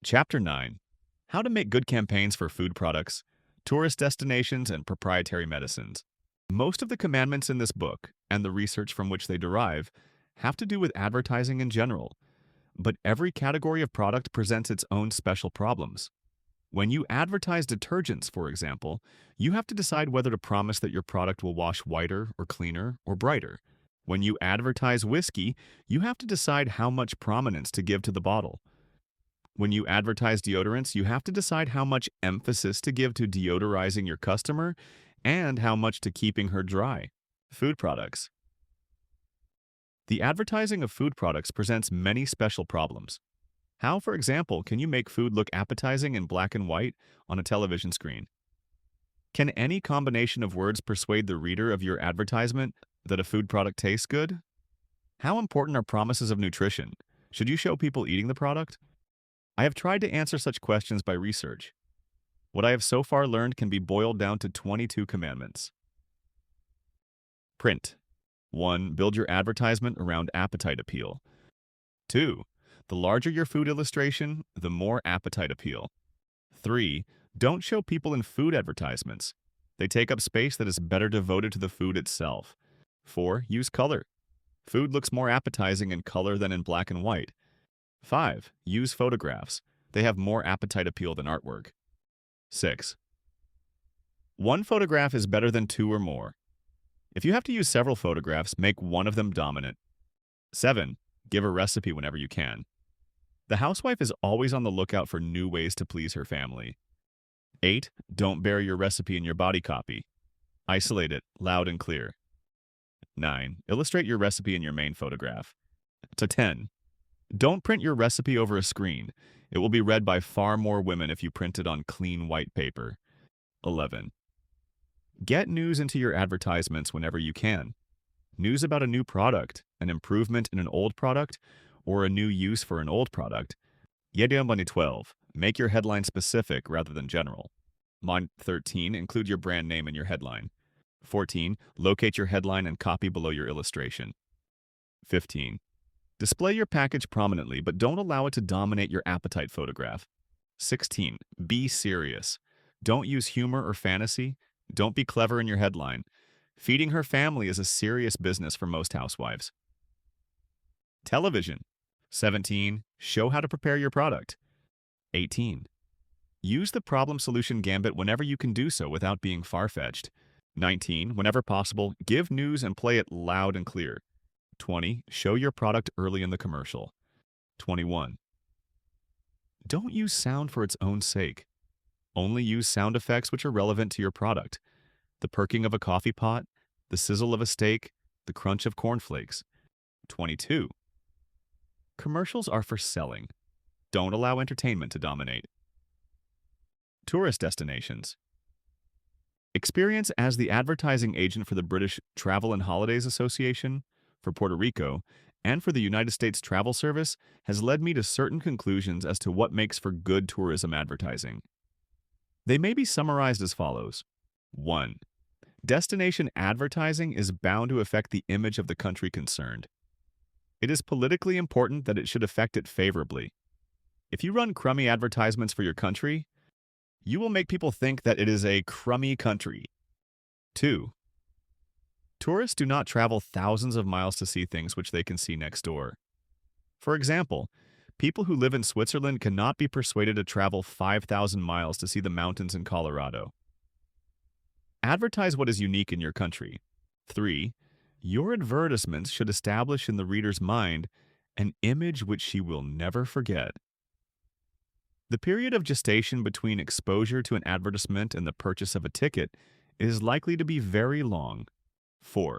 Chapter 9: How to Make Good Campaigns for Food Products, Tourist Destinations, and Proprietary Medicines. Most of the commandments in this book, and the research from which they derive, have to do with advertising in general, but every category of product presents its own special problems. When you advertise detergents, for example, you have to decide whether to promise that your product will wash whiter or cleaner or brighter. When you advertise whiskey, you have to decide how much prominence to give to the bottle. When you advertise deodorants, you have to decide how much emphasis to give to deodorizing your customer and how much to keeping her dry. Food products. The advertising of food products presents many special problems. How, for example, can you make food look appetizing in black and white on a television screen? Can any combination of words persuade the reader of your advertisement that a food product tastes good? How important are promises of nutrition? Should you show people eating the product? I have tried to answer such questions by research. What I have so far learned can be boiled down to 22 commandments. Print. 1. Build your advertisement around appetite appeal. 2. The larger your food illustration, the more appetite appeal. 3. Don't show people in food advertisements. They take up space that is better devoted to the food itself. 4. Use color. Food looks more appetizing in color than in black and white. 5. Use photographs. They have more appetite appeal than artwork. 6. One photograph is better than two or more. If you have to use several photographs, make one of them dominant. 7. Give a recipe whenever you can. The housewife is always on the lookout for new ways to please her family. 8. Don't bury your recipe in your body copy. Isolate it, loud and clear. 9. Illustrate your recipe in your main photograph. 10. Don't print your recipe over a screen. It will be read by far more women if you print it on clean white paper. 11. Get news into your advertisements whenever you can. News about a new product, an improvement in an old product, or a new use for an old product. 12. Make your headline specific rather than general. 13. Include your brand name in your headline. 14. Locate your headline and copy below your illustration. 15. Display your package prominently, but don't allow it to dominate your appetite photograph. 16. Be serious. Don't use humor or fantasy. Don't be clever in your headline. Feeding her family is a serious business for most housewives. Television. 17. Show how to prepare your product. 18. Use the problem-solution gambit whenever you can do so without being far-fetched. 19. Whenever possible, give news and play it loud and clear. 20. Show your product early in the commercial. 21. Don't use sound for its own sake. Only use sound effects which are relevant to your product. The perking of a coffee pot, the sizzle of a steak, the crunch of cornflakes. 22. Commercials are for selling. Don't allow entertainment to dominate. Tourist destinations. Experience as the advertising agent for the British Travel and Holidays Association, for Puerto Rico, and for the United States Travel Service has led me to certain conclusions as to what makes for good tourism advertising. They may be summarized as follows. 1. Destination advertising is bound to affect the image of the country concerned. It is politically important that it should affect it favorably. If you run crummy advertisements for your country, you will make people think that it is a crummy country. 2. Tourists do not travel thousands of miles to see things which they can see next door. For example, people who live in Switzerland cannot be persuaded to travel 5,000 miles to see the mountains in Colorado. Advertise what is unique in your country. 3. Your advertisements should establish in the reader's mind an image which she will never forget. The period of gestation between exposure to an advertisement and the purchase of a ticket is likely to be very long. 4.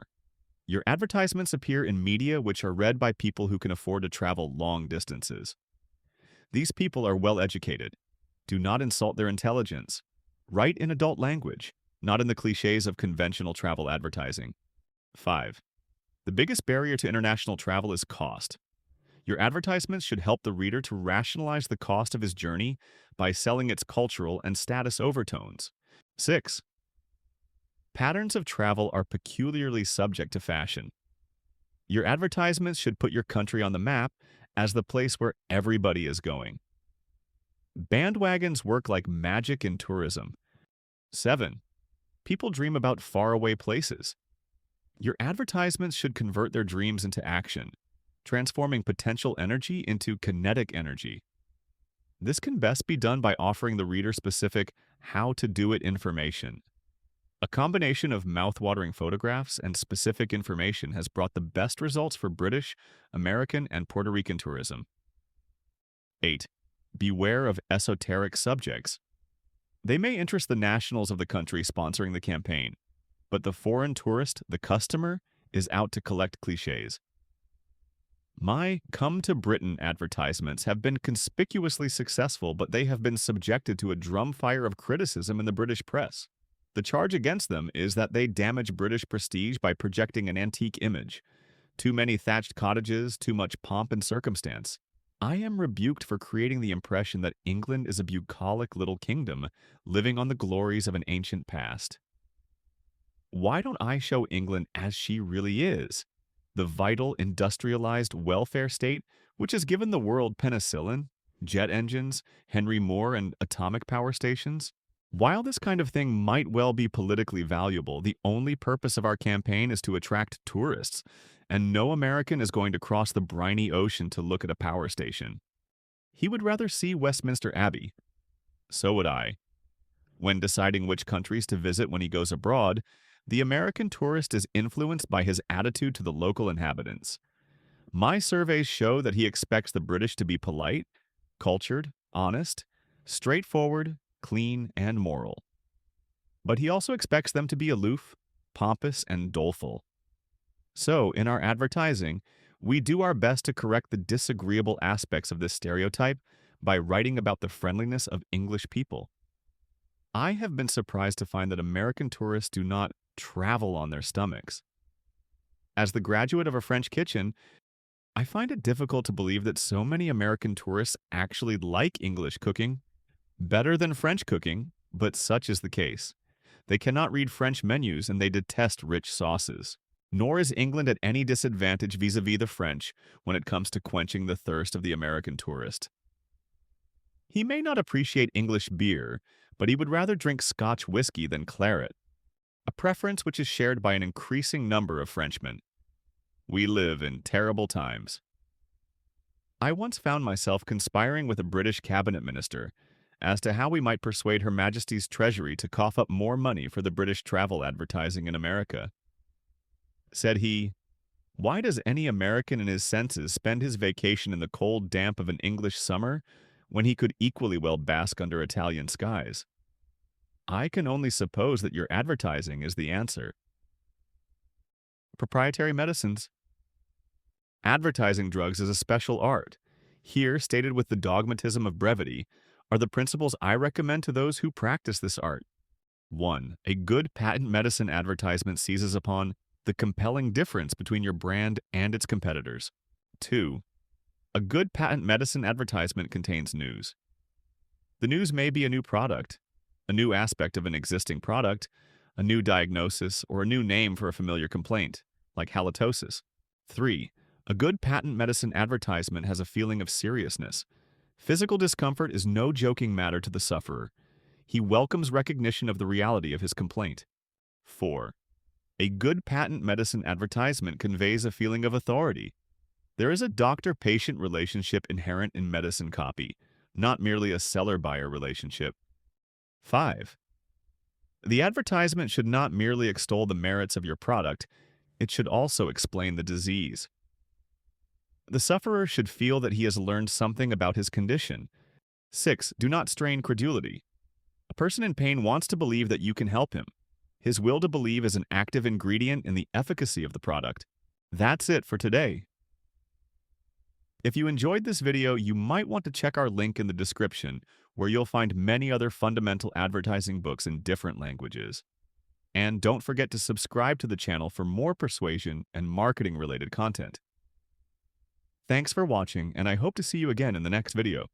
Your advertisements appear in media which are read by people who can afford to travel long distances. These people are well educated. Do not insult their intelligence. Write in adult language, not in the cliches of conventional travel advertising. 5. The biggest barrier to international travel is cost. Your advertisements should help the reader to rationalize the cost of his journey by selling its cultural and status overtones. 6. Patterns of travel are peculiarly subject to fashion. Your advertisements should put your country on the map as the place where everybody is going. Bandwagons work like magic in tourism. 7. People dream about faraway places. Your advertisements should convert their dreams into action, transforming potential energy into kinetic energy. This can best be done by offering the reader specific how-to-do-it information. A combination of mouth-watering photographs and specific information has brought the best results for British, American, and Puerto Rican tourism. 8. Beware of esoteric subjects. They may interest the nationals of the country sponsoring the campaign, but the foreign tourist, the customer, is out to collect cliches. My Come to Britain advertisements have been conspicuously successful, but they have been subjected to a drumfire of criticism in the British press. The charge against them is that they damage British prestige by projecting an antique image. Too many thatched cottages, too much pomp and circumstance. I am rebuked for creating the impression that England is a bucolic little kingdom, living on the glories of an ancient past. Why don't I show England as she really is? The vital, industrialized welfare state which has given the world penicillin, jet engines, Henry Moore, and atomic power stations? While this kind of thing might well be politically valuable, the only purpose of our campaign is to attract tourists, and no American is going to cross the briny ocean to look at a power station. He would rather see Westminster Abbey. So would I. When deciding which countries to visit when he goes abroad, the American tourist is influenced by his attitude to the local inhabitants. My surveys show that he expects the British to be polite, cultured, honest, straightforward, clean, and moral. But he also expects them to be aloof, pompous, and doleful. So, in our advertising, we do our best to correct the disagreeable aspects of this stereotype by writing about the friendliness of English people. I have been surprised to find that American tourists do not travel on their stomachs. As the graduate of a French kitchen, I find it difficult to believe that so many American tourists actually like English cooking better than French cooking, but such is the case. They cannot read French menus and they detest rich sauces. Nor is England at any disadvantage vis-a-vis the French when it comes to quenching the thirst of the American tourist. He may not appreciate English beer, but he would rather drink Scotch whiskey than claret, a preference which is shared by an increasing number of Frenchmen. We live in terrible times. I once found myself conspiring with a British cabinet minister as to how we might persuade Her Majesty's Treasury to cough up more money for the British travel advertising in America. Said he, "Why does any American in his senses spend his vacation in the cold damp of an English summer when he could equally well bask under Italian skies? I can only suppose that your advertising is the answer." Proprietary medicines. Advertising drugs is a special art. Here, stated with the dogmatism of brevity, are the principles I recommend to those who practice this art. 1. A good patent medicine advertisement seizes upon the compelling difference between your brand and its competitors. 2. A good patent medicine advertisement contains news. The news may be a new product, a new aspect of an existing product, a new diagnosis, or a new name for a familiar complaint, like halitosis. 3. A good patent medicine advertisement has a feeling of seriousness. Physical discomfort is no joking matter to the sufferer. He welcomes recognition of the reality of his complaint. 4. A good patent medicine advertisement conveys a feeling of authority. There is a doctor-patient relationship inherent in medicine copy, not merely a seller-buyer relationship. 5. The advertisement should not merely extol the merits of your product, it should also explain the disease. The sufferer should feel that he has learned something about his condition. 6. Do not strain credulity. A person in pain wants to believe that you can help him. His will to believe is an active ingredient in the efficacy of the product. That's it for today. If you enjoyed this video, you might want to check our link in the description, where you'll find many other fundamental advertising books in different languages. And don't forget to subscribe to the channel for more persuasion and marketing-related content. Thanks for watching, and I hope to see you again in the next video.